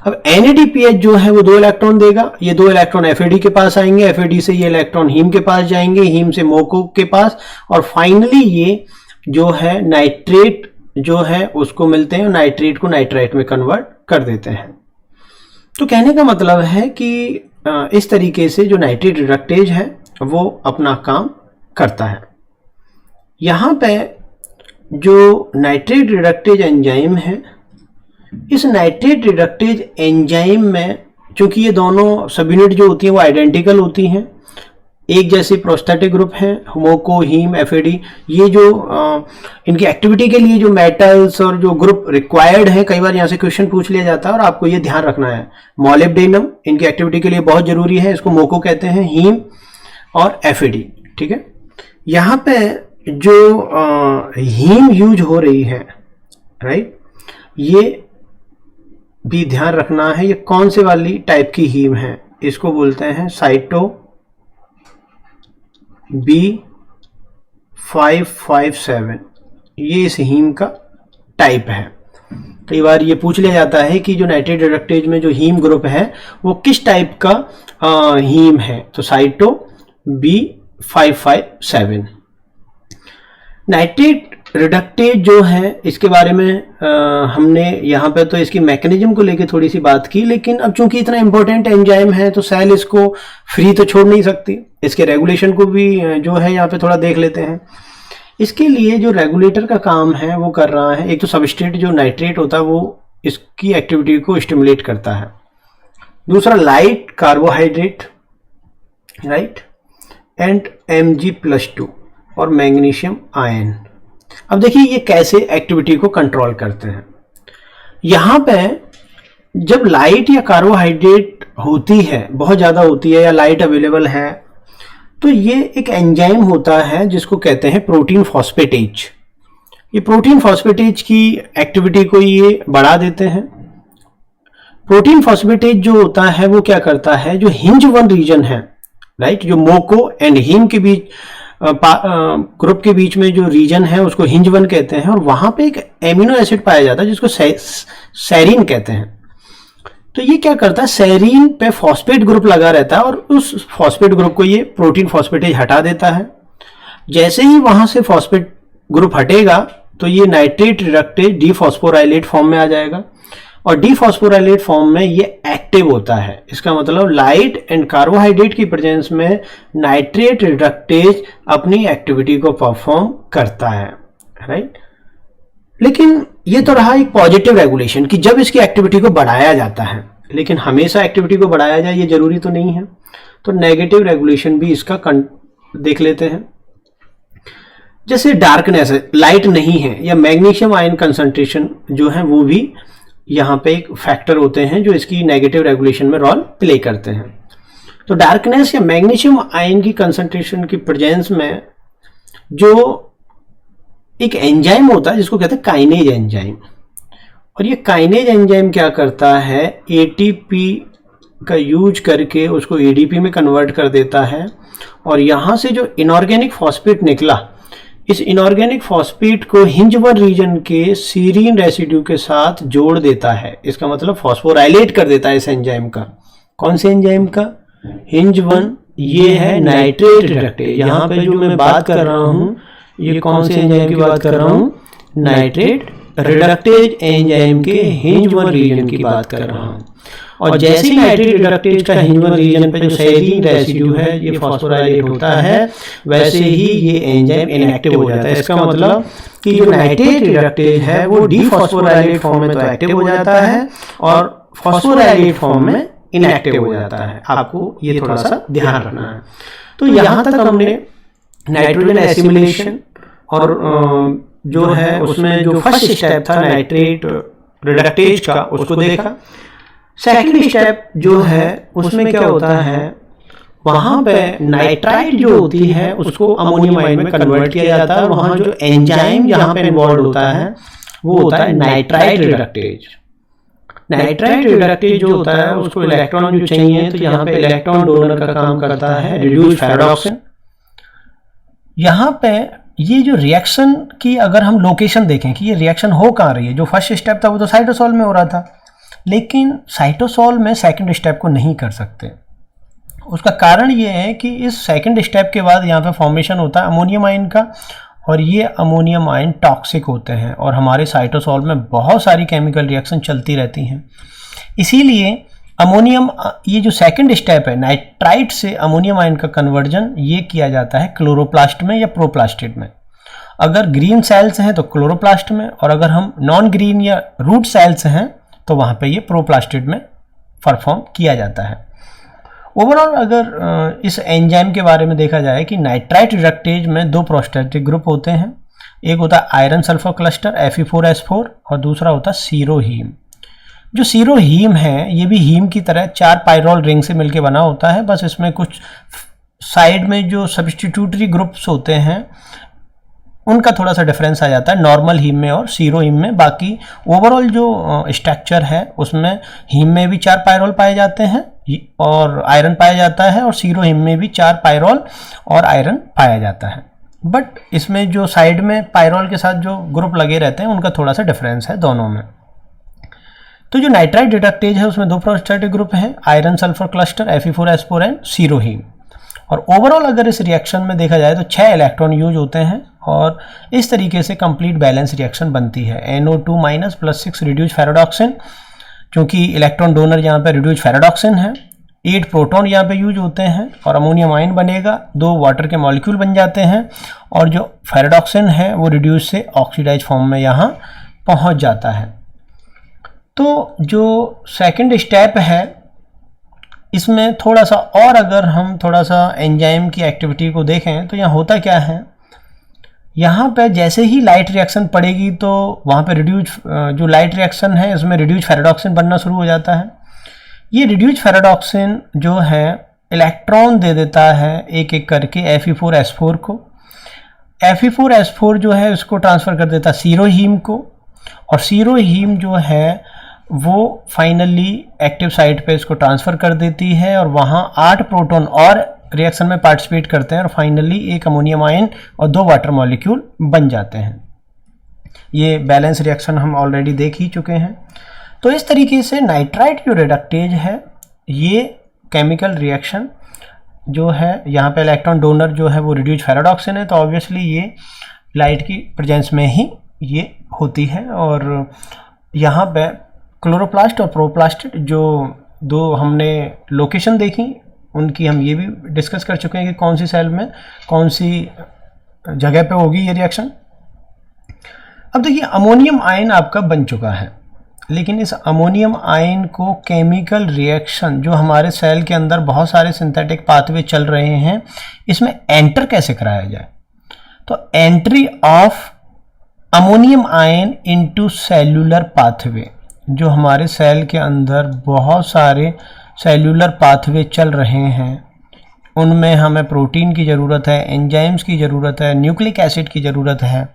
अब NADPH जो है वो 2 इलेक्ट्रॉन देगा, ये 2 इलेक्ट्रॉन एफएडी के पास आएंगे, एफएडी से ये इलेक्ट्रॉन हीम के पास जाएंगे, हीम से मोको के पास, और फाइनली ये जो है नाइट्रेट जो है उसको मिलते हैं, नाइट्रेट को नाइट्राइट में कन्वर्ट कर देते हैं। तो कहने का मतलब है कि इस तरीके से जो नाइट्रेट रिडक्टेज है वो अपना काम करता है। यहाँ पे जो नाइट्रेट रिडक्टेज एंजाइम है, इस नाइट्रेट रिडक्टेज एंजाइम में चूंकि ये दोनों सब यूनिट जो होती हैं वो आइडेंटिकल होती हैं, एक जैसे प्रोस्थेटिक ग्रुप हैं, मोको, हीम, एफएडी, ये जो इनकी एक्टिविटी के लिए जो मेटल्स और जो ग्रुप रिक्वायर्ड है, कई बार यहाँ से क्वेश्चन पूछ लिया जाता है और आपको ये ध्यान रखना है। मॉलिब्डेनम इनकी एक्टिविटी के लिए बहुत जरूरी है, इसको मोको कहते हैं, हीम और एफएडी, ठीक है। यहाँ पे जो हीम यूज हो रही है, राइट, ये भी ध्यान रखना है, ये कौन से वाली टाइप की हीम है, इसको बोलते हैं साइटो B557, ये इस हीम का टाइप है। कई बार ये पूछ लिया जाता है कि जो नाइट्रेट रिडक्टेज में जो हीम ग्रुप है वो किस टाइप का हीम है, तो साइटो B557। नाइट्रेट रिडक्टेज जो है इसके बारे में हमने यहाँ पे तो इसकी मैकेनिज्म को लेके थोड़ी सी बात की, लेकिन अब चूंकि इतना इंपॉर्टेंट एंजाइम है तो सेल इसको फ्री तो छोड़ नहीं सकती, इसके रेगुलेशन को भी जो है यहाँ पे थोड़ा देख लेते हैं। इसके लिए जो रेगुलेटर का काम है वो कर रहा है, एक तो सबस्ट्रेट जो नाइट्रेट होता है वो इसकी एक्टिविटी को स्टिमुलेट करता है, दूसरा light carbohydrate, right, and Mg+2 और मैग्नीशियम आयन। अब देखिए ये कैसे एक्टिविटी को कंट्रोल करते हैं। यहां पे जब लाइट या कार्बोहाइड्रेट होती है, बहुत ज्यादा होती है या लाइट अवेलेबल है, तो ये एक एंजाइम होता है जिसको कहते हैं प्रोटीन फॉस्फेटेज। ये प्रोटीन फॉस्फेटेज की एक्टिविटी को ये बढ़ा देते हैं। प्रोटीन फॉस्फेटेज जो होता है वो क्या करता है, जो हिंज 1 रीजन है, राइट, जो मोको एंड हीम के बीच ग्रुप के बीच में जो रीजन है उसको हिंज 1 कहते हैं, और वहां पे एक एमिनो एसिड पाया जाता है जिसको सेरीन कहते हैं। तो ये क्या करता है, सेरीन पे फॉस्फेट ग्रुप लगा रहता है और उस फॉस्फेट ग्रुप को ये प्रोटीन फॉस्फेटेज हटा देता है। जैसे ही वहां से फॉस्फेट ग्रुप हटेगा तो ये नाइट्रेट रिडक्टेज डीफॉस्फोराइलेट फॉर्म में आ जाएगा, और डीफॉस्फोराइलेट फॉर्म में ये एक्टिव होता है। इसका मतलब लाइट एंड कार्बोहाइड्रेट की प्रेजेंस में नाइट्रेट रिडक्टेज अपनी एक्टिविटी को परफॉर्म करता है, राइट। लेकिन ये तो रहा एक पॉजिटिव रेगुलेशन कि जब इसकी एक्टिविटी को बढ़ाया जाता है, लेकिन हमेशा एक्टिविटी को बढ़ाया जाए ये जरूरी तो नहीं है। तो नेगेटिव रेगुलेशन भी इसका देख लेते हैं। जैसे डार्कनेस है, लाइट नहीं है, या मैग्नीशियम आयन कंसंट्रेशन जो है वो भी यहाँ पे एक फैक्टर होते हैं जो इसकी नेगेटिव रेगुलेशन में रोल प्ले करते हैं। तो डार्कनेस या मैग्नीशियम आयन की कंसंट्रेशन की प्रेजेंस में जो एक एंजाइम होता है जिसको कहते हैं काइनेज एंजाइम, और ये काइनेज एंजाइम क्या करता है, एटीपी का यूज करके उसको एडीपी में कन्वर्ट कर देता है, और यहाँ से जो इनऑर्गेनिक फॉस्फेट निकला, इस इनऑर्गेनिक फॉस्फेट को हिंज 1 रीजन के सीरीन रेसिड्यू के साथ जोड़ देता है। इसका मतलब फॉस्फोराइलेट कर देता है इस एंजाइम का। कौन से एंजाइम का? हिंज 1, ये है नाइट्रेट रिडक्टेज। यहाँ पे जो मैं बात कर रहा हूँ ये कौन से एंजाइम की बात कर रहा हूँ? नाइट्रेट रिडक्टेज एंजाइम के हिंज 1 रीजन की बात कर रहा हूँ। और जैसे ही नाइट्रेट रिडक्टेज का हिंज 1 रीजन पे जो सेरीन रेसिड्यू है ये फॉस्फोराइलेट होता है, वैसे ही ये एंजाइम इनएक्टिव हो जाता है। इसका मतलब कि जो नाइट्रेट रिडक्टेज है वो डीफॉस्फोराइलेट फॉर्म में तो एक्टिव हो जाता है और फॉस्फोराइलेट फॉर्म में इनएक्टिव हो जाता है। आपको ये थोड़ा सा ध्यान रखना है। तो यहाँ तक हमने नाइट्रोजन एसिमिलेशन और जो है उसमें जो फर्स्ट स्टेप था नाइट्रेट रिडक्टेज का उसको देखा। सेकंड स्टेप जो है उसमें क्या होता है, वहां पे नाइट्राइट जो होती है उसको अमोनियम आयन में कन्वर्ट किया जाता है। वहां जो एंजाइम जहां पे इन्वॉल्व होता है वो होता है नाइट्राइट रिडक्टेज। नाइट्राइट रिडक्टेज जो होता है उसको इलेक्ट्रॉन जो चाहिए, तो यहाँ पे इलेक्ट्रॉन डोनर का काम करता है रिड्यूस्ड फेरोडॉक्सिन। यहाँ पे ये जो रिएक्शन की अगर हम लोकेशन देखें कि ये रिएक्शन हो कहाँ रही है, जो फर्स्ट स्टेप था वो तो साइटोसोल में हो रहा था, लेकिन साइटोसोल में सेकंड स्टेप को नहीं कर सकते। उसका कारण ये है कि इस सेकंड स्टेप के बाद यहाँ पे फॉर्मेशन होता है अमोनियम आयन का, और ये अमोनियम आयन टॉक्सिक होते हैं और हमारे साइटोसोल में बहुत सारी केमिकल रिएक्शन चलती रहती हैं। इसीलिए अमोनियम, ये जो सेकंड स्टेप है नाइट्राइट से अमोनियम आयन का कन्वर्जन ये किया जाता है क्लोरोप्लास्ट में या प्रोप्लास्टिड में। अगर ग्रीन सेल्स हैं तो क्लोरोप्लास्ट में, और अगर हम नॉन ग्रीन या रूट सेल्स हैं तो वहाँ पे ये प्रोप्लास्टिड में परफॉर्म किया जाता है। ओवरऑल अगर इस एंजाइम के बारे में देखा जाए कि नाइट्राइट रिडक्टेज में दो प्रोस्टैटिक ग्रुप होते हैं, एक होता है आयरन सल्फर क्लस्टर Fe4S4 और दूसरा होता है सीरोहीम। जो सीरोहीम है ये भी हीम की तरह 4 पायरोल रिंग से मिलकर बना होता है, बस इसमें कुछ साइड में जो सब्स्टिट्यूटरी ग्रुप्स होते हैं उनका थोड़ा सा डिफरेंस आ जाता है नॉर्मल हीम में और सीरोहीम में। बाकी ओवरऑल जो स्ट्रक्चर है उसमें हीम में भी 4 पायरोल पाए जाते हैं और आयरन पाया जाता है, और सीरोहीम में भी 4 पायरोल और आयरन पाया जाता है। बट इसमें जो साइड में पायरोल के साथ जो ग्रुप लगे रहते हैं उनका थोड़ा सा डिफरेंस है दोनों में। तो जो नाइट्राइट रिडक्टेज है उसमें 2 प्रोस्टैटिक ग्रुप हैं, iron sulphur cluster Fe4S4 and siroheme. और ओवरऑल अगर इस रिएक्शन में देखा जाए तो 6 इलेक्ट्रॉन यूज होते हैं और इस तरीके से कंप्लीट बैलेंस रिएक्शन बनती है। NO2- + 6 रिड्यूस्ड फेरोडॉक्सिन, क्योंकि इलेक्ट्रॉन डोनर यहाँ पे रिड्यूस्ड फेरोडॉक्सिन है। 8 प्रोटॉन यहाँ पे यूज होते हैं और अमोनियम आयन बनेगा, 2 वाटर के मॉलिक्यूल बन जाते हैं, और जो फेरोडॉक्सिन है वो रिड्यूस से ऑक्सीडाइज फॉर्म में यहाँ पहुँच जाता है। तो जो सेकंड स्टेप है इसमें थोड़ा सा और अगर हम थोड़ा सा एंजाइम की एक्टिविटी को देखें तो यहाँ होता क्या है, यहाँ पे जैसे ही लाइट रिएक्शन पड़ेगी तो वहाँ पे जो लाइट रिएक्शन है इसमें रिड्यूस्ड फेरोडॉक्सिन बनना शुरू हो जाता है। ये रिड्यूस्ड फेरोडॉक्सिन जो है इलेक्ट्रॉन दे देता है एक एक करके Fe4S4 को। Fe4S4 जो है उसको ट्रांसफ़र कर देता है सीरोहीम को, और सीरोहीम जो है वो फाइनली एक्टिव साइट पे इसको ट्रांसफ़र कर देती है और वहाँ 8 प्रोटॉन और रिएक्शन में पार्टिसिपेट करते हैं और फाइनली एक अमोनियम आयन और 2 वाटर मॉलिक्यूल बन जाते हैं। ये बैलेंस रिएक्शन हम ऑलरेडी देख ही चुके हैं। तो इस तरीके से नाइट्राइट जो रिडक्टेज है ये केमिकल रिएक्शन जो है, यहाँ पे इलेक्ट्रॉन डोनर जो है वो रिड्यूस्ड फेरोडॉक्सिन है, तो ऑब्वियसली ये लाइट की प्रेजेंस में ही ये होती है। और यहाँ पे क्लोरोप्लास्ट और प्रोप्लास्टिड जो 2 हमने लोकेशन देखी उनकी हम ये भी डिस्कस कर चुके हैं कि कौन सी सेल में कौन सी जगह पे होगी ये रिएक्शन। अब देखिए अमोनियम आयन आपका बन चुका है, लेकिन इस अमोनियम आयन को केमिकल रिएक्शन जो हमारे सेल के अंदर बहुत सारे सिंथेटिक पाथवे चल रहे हैं, इसमें एंटर कैसे कराया जाए। तो entry of ammonium ion into cellular pathway, जो हमारे सेल के अंदर बहुत सारे सेल्यूलर पाथवे चल रहे हैं, उनमें हमें प्रोटीन की ज़रूरत है, एंजाइम्स की ज़रूरत है, न्यूक्लिक एसिड की ज़रूरत है,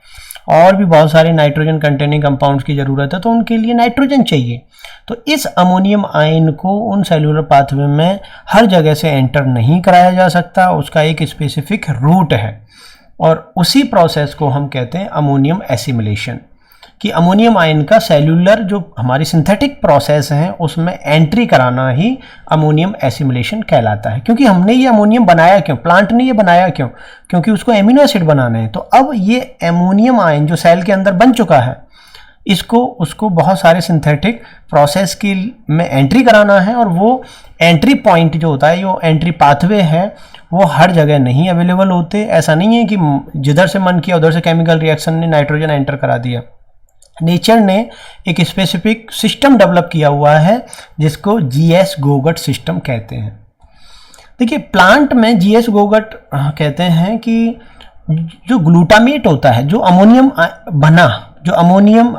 और भी बहुत सारे नाइट्रोजन कंटेनिंग कंपाउंड्स की ज़रूरत है। तो उनके लिए नाइट्रोजन चाहिए। तो इस अमोनियम आयन को उन सेल्यूलर पाथवे में हर जगह से एंटर नहीं कराया जा सकता, उसका एक स्पेसिफिक रूट है, और उसी प्रोसेस को हम कहते हैं अमोनियम एसिमिलेशन। कि अमोनियम आयन का सेल्यूलर जो हमारी सिंथेटिक प्रोसेस है उसमें एंट्री कराना ही अमोनियम एसिमिलेशन कहलाता है। क्योंकि हमने ये अमोनियम बनाया क्यों, प्लांट ने ये बनाया क्यों, क्योंकि उसको एमिनो एसिड बनाने हैं। तो अब ये अमोनियम आयन जो सेल के अंदर बन चुका है, इसको उसको बहुत सारे सिंथेटिक प्रोसेस की में एंट्री कराना है, और वो एंट्री पॉइंट जो होता है, जो एंट्री पाथवे है, वो हर जगह नहीं अवेलेबल होते। ऐसा नहीं है कि जिधर से मन किया उधर से केमिकल रिएक्शन ने नाइट्रोजन एंटर करा दिया। नेचर ने एक स्पेसिफिक सिस्टम डेवलप किया हुआ है जिसको जीएस गोगट सिस्टम कहते हैं। देखिए, प्लांट में जीएस गोगट कहते हैं कि जो ग्लूटामेट होता है, जो अमोनियम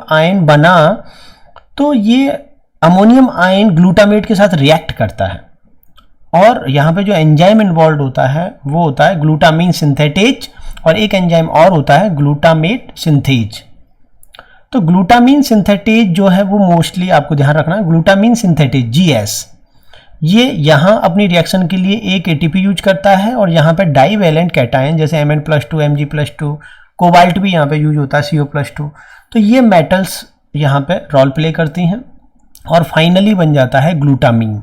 आयन बना, तो ये अमोनियम आयन ग्लूटामेट के साथ रिएक्ट करता है, और यहाँ पे जो एंजाइम इन्वॉल्व होता है वो होता है ग्लूटामीन सिंथेटेज, और एक एंजाइम और होता है ग्लूटामेट सिंथेज। तो ग्लूटामीन सिंथेटेज जो है वो मोस्टली आपको ध्यान रखना है, ग्लूटामीन सिंथेटेज जीएस, ये यहाँ अपनी रिएक्शन के लिए एक एटीपी यूज करता है, और यहाँ पे डाईवैलेंट कैटायन जैसे Mn+2 Mg+2, कोबाल्ट भी यहाँ पे यूज होता है CO+2। तो ये मेटल्स यहाँ पे रोल प्ले करती हैं, और फाइनली बन जाता है ग्लूटामीन।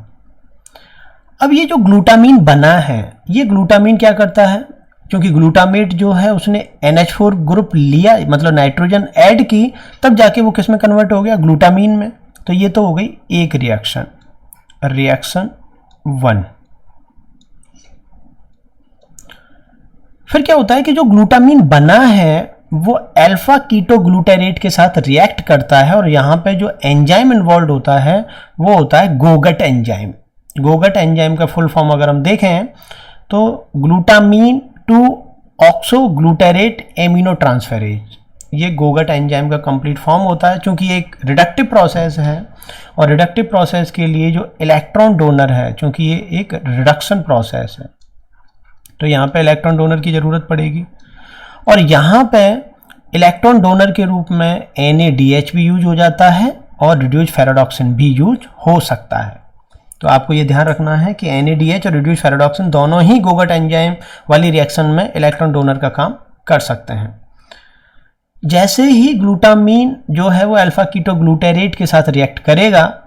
अब ये जो ग्लूटामीन बना है, ये ग्लूटामीन क्या करता है, क्योंकि ग्लूटामेट जो है उसने NH4 ग्रुप लिया, मतलब नाइट्रोजन ऐड की, तब जाके वो किस में कन्वर्ट हो गया, ग्लूटामीन में। तो ये तो हो गई एक रिएक्शन, रिएक्शन 1। फिर क्या होता है कि जो ग्लूटामीन बना है वो अल्फा कीटो ग्लूटारेट के साथ रिएक्ट करता है, और यहाँ पे जो एंजाइम इन्वॉल्व होता है वो होता है गोगट एंजाइम। गोगट एंजाइम का फुल फॉर्म अगर हम देखें तो ग्लूटामीन टू ऑक्सोग्लूटारेट एमिनो ट्रांसफेरेज, ये गोगट एंजाइम का कंप्लीट फॉर्म होता है। चूंकि ये एक रिडक्टिव प्रोसेस है, और रिडक्टिव प्रोसेस के लिए जो इलेक्ट्रॉन डोनर है, चूंकि ये एक रिडक्शन प्रोसेस है, तो यहाँ पे इलेक्ट्रॉन डोनर की ज़रूरत पड़ेगी, और यहाँ पे इलेक्ट्रॉन डोनर के रूप में NADH भी यूज हो जाता है, और रिड्यूस्ड फेराडॉक्सिन भी यूज हो सकता है। तो आपको ये ध्यान रखना है कि NADH और रिड्यूस्ड फेराडॉक्सिन दोनों ही गोगट एंजाइम वाली रिएक्शन में इलेक्ट्रॉन डोनर का काम कर सकते हैं। जैसे ही ग्लूटामीन जो है वो अल्फा कीटो ग्लूटारेट के साथ रिएक्ट करेगा,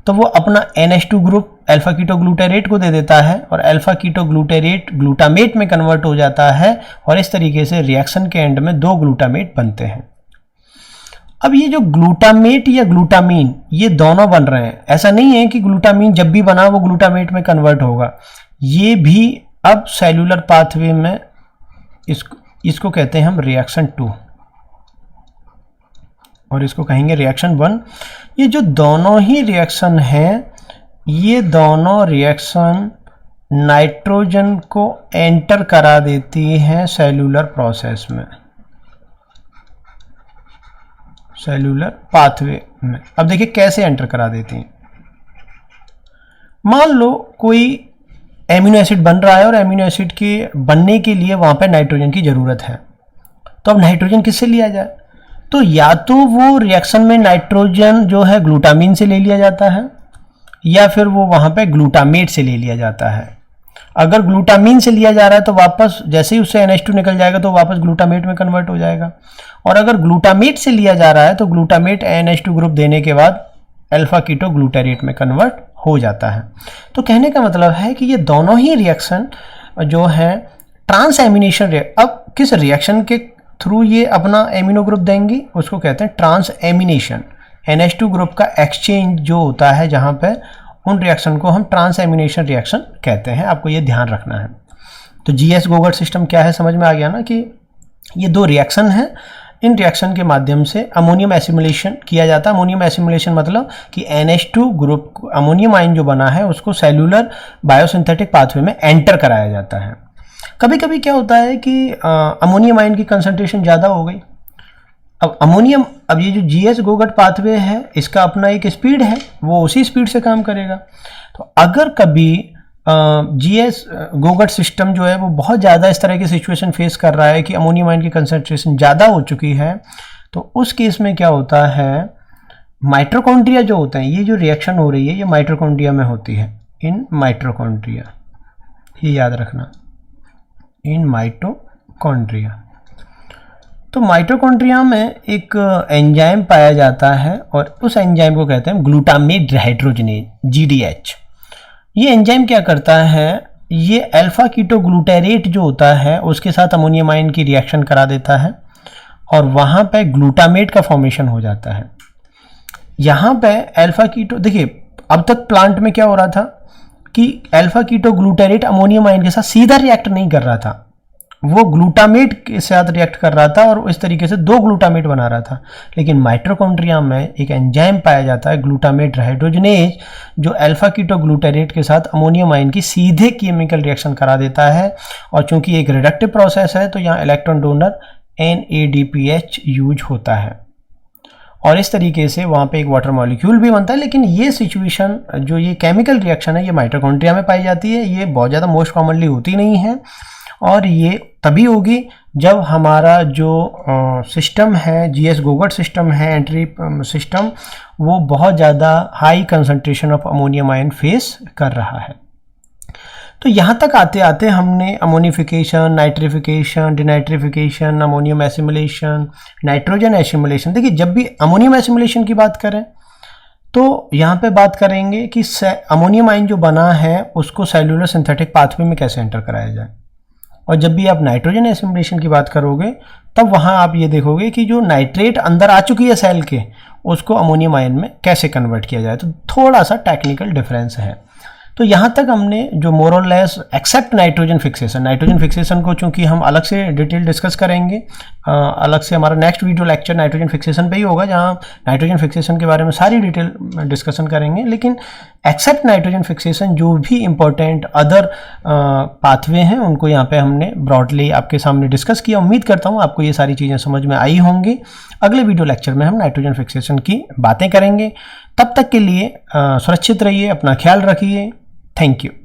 तो वो अपना NH2 group alpha keto glutarate को दे देता है, और अल्फा कीटो ग्लूटारेट ग्लूटामेट में कन्वर्ट हो जाता है, और इस तरीके से रिएक्शन के एंड में 2 ग्लूटामेट बनते हैं। अब ये जो ग्लूटामेट या ग्लूटामीन, ये दोनों बन रहे हैं। ऐसा नहीं है कि ग्लूटामीन जब भी बना वो ग्लूटामेट में कन्वर्ट होगा, ये भी अब सेल्यूलर पाथवे में इसको कहते हैं हम रिएक्शन 2, और इसको कहेंगे रिएक्शन 1। ये जो दोनों ही रिएक्शन हैं, ये दोनों रिएक्शन नाइट्रोजन को एंटर करा देती हैं सेल्यूलर प्रोसेस में, सेल्यूलर पाथवे में। अब देखिए कैसे एंटर करा देती हैं। मान लो कोई एमिनो एसिड बन रहा है, और एमिनो एसिड के बनने के लिए वहां पर नाइट्रोजन की जरूरत है, तो अब नाइट्रोजन किससे लिया जाए, तो या तो वो रिएक्शन में नाइट्रोजन जो है ग्लूटामीन से ले लिया जाता है, या फिर वो वहां पे ग्लूटामेट से ले लिया जाता है। अगर ग्लूटामीन से लिया जा रहा है तो वापस जैसे ही उससे NH2 निकल जाएगा तो वापस ग्लूटामेट में कन्वर्ट हो जाएगा, और अगर ग्लूटामेट से लिया जा रहा है तो ग्लूटामेट NH2 ग्रुप देने के बाद अल्फा कीटो ग्लूटारेट में कन्वर्ट हो जाता है। तो कहने का मतलब है कि ये दोनों ही रिएक्शन जो है ट्रांस एमिनेशन, अब किस रिएक्शन के थ्रू ये अपना एमिनो ग्रुप देंगी उसको कहते हैं ट्रांस एमिनेशन। NH2 ग्रुप का एक्सचेंज जो होता है, जहाँ पे उन रिएक्शन को हम ट्रांस एमिनेशन रिएक्शन कहते हैं। आपको ये ध्यान रखना है। तो जीएस गोगट सिस्टम क्या है समझ में आ गया ना, कि ये 2 रिएक्शन हैं, इन रिएक्शन के माध्यम से अमोनियम एसिमिलेशन किया जाता है। अमोनियम एसिमिलेशन मतलब कि NH2 ग्रुप अमोनियम आयन जो बना है उसको सेल्यूलर बायोसिंथेटिक पाथवे में एंटर कराया जाता है। कभी कभी क्या होता है कि अमोनियम आयन की कंसंट्रेशन ज़्यादा हो गई। अब ये जो GS गोगट पाथवे है इसका अपना एक स्पीड है, वो उसी स्पीड से काम करेगा। तो अगर कभी GS गोगट सिस्टम जो है वो बहुत ज़्यादा इस तरह की सिचुएशन फेस कर रहा है कि अमोनियम आयन की कंसंट्रेशन ज़्यादा हो चुकी है, तो उस केस में क्या होता है, माइटोकॉन्ड्रिया जो होते हैं, ये जो रिएक्शन हो रही है ये माइटोकॉन्ड्रिया में होती है, इन माइटोकॉन्ड्रिया, ये याद रखना, इन माइटोकॉन्ड्रिया। तो माइटोकॉन्ड्रिया में एक एंजाइम पाया जाता है और उस एंजाइम को कहते हैं ग्लूटामेट डिहाइड्रोजनेज, GDH। ये एंजाइम क्या करता है, ये अल्फा कीटोग्लूटारेट जो होता है उसके साथ अमोनियम आयन की रिएक्शन करा देता है और वहाँ पे ग्लूटामेट का फॉर्मेशन हो जाता है। यहाँ पे अल्फा कीटो, देखिए अब तक प्लांट में क्या हो रहा था कि अल्फा कीटोग्लूटारेट अमोनियम आयन के साथ सीधा रिएक्ट नहीं कर रहा था, वो ग्लूटामेट के साथ रिएक्ट कर रहा था और इस तरीके से दो ग्लूटामेट बना रहा था। लेकिन माइटोकॉन्ड्रिया में एक एंजाइम पाया जाता है ग्लूटामेट डिहाइड्रोजनेज, जो अल्फा कीटोग्लूटारेट के साथ अमोनियम आयन की सीधे केमिकल रिएक्शन करा देता है। और चूंकि एक रिडक्टिव प्रोसेस है तो यहाँ इलेक्ट्रॉन डोनर NADPH यूज होता है और इस तरीके से वहाँ पे एक वाटर मॉलिक्यूल भी बनता है। लेकिन ये सिचुएशन जो ये केमिकल रिएक्शन है ये माइटोकॉन्ड्रिया में पाई जाती है, ये बहुत ज़्यादा मोस्ट कॉमनली होती नहीं है और ये तभी होगी जब हमारा जो सिस्टम है, GS गोगट सिस्टम है, एंट्री सिस्टम, वो बहुत ज़्यादा high concentration of ammonium ion face कर रहा है। तो यहाँ तक आते आते हमने ammonification, nitrification, denitrification, ammonium assimilation, nitrogen assimilation, देखिए जब भी अमोनियम एसिमिलेशन की बात करें तो यहाँ पे बात करेंगे कि अमोनियम आयन जो बना है उसको सेल्यूलर सिंथेटिक पाथवे में कैसे एंटर कराया जाए। और जब भी आप नाइट्रोजन एसिमिलेशन की बात करोगे तब वहाँ आप ये देखोगे कि जो नाइट्रेट अंदर आ चुकी है सेल के, उसको अमोनियम आयन में कैसे कन्वर्ट किया जाए। तो थोड़ा सा टेक्निकल डिफरेंस है। तो यहाँ तक हमने जो मोर और लेस एक्सेप्ट नाइट्रोजन फिक्सेशन को चूंकि हम अलग से डिटेल डिस्कस करेंगे, अलग से हमारा next video lecture nitrogen fixation पे ही होगा जहाँ नाइट्रोजन फिक्सेशन के बारे में सारी डिटेल डिस्कशन करेंगे। लेकिन एक्सेप्ट नाइट्रोजन फिक्सेशन जो भी इंपॉर्टेंट अदर पाथवे हैं उनको यहाँ पे हमने ब्रॉडली आपके सामने डिस्कस किया। उम्मीद करता हूँ आपको ये सारी चीज़ें समझ में आई होंगी। अगले वीडियो लेक्चर में हम नाइट्रोजन फिक्सेशन की बातें करेंगे। तब तक के लिए सुरक्षित रहिए, अपना ख्याल रखिए। Thank you.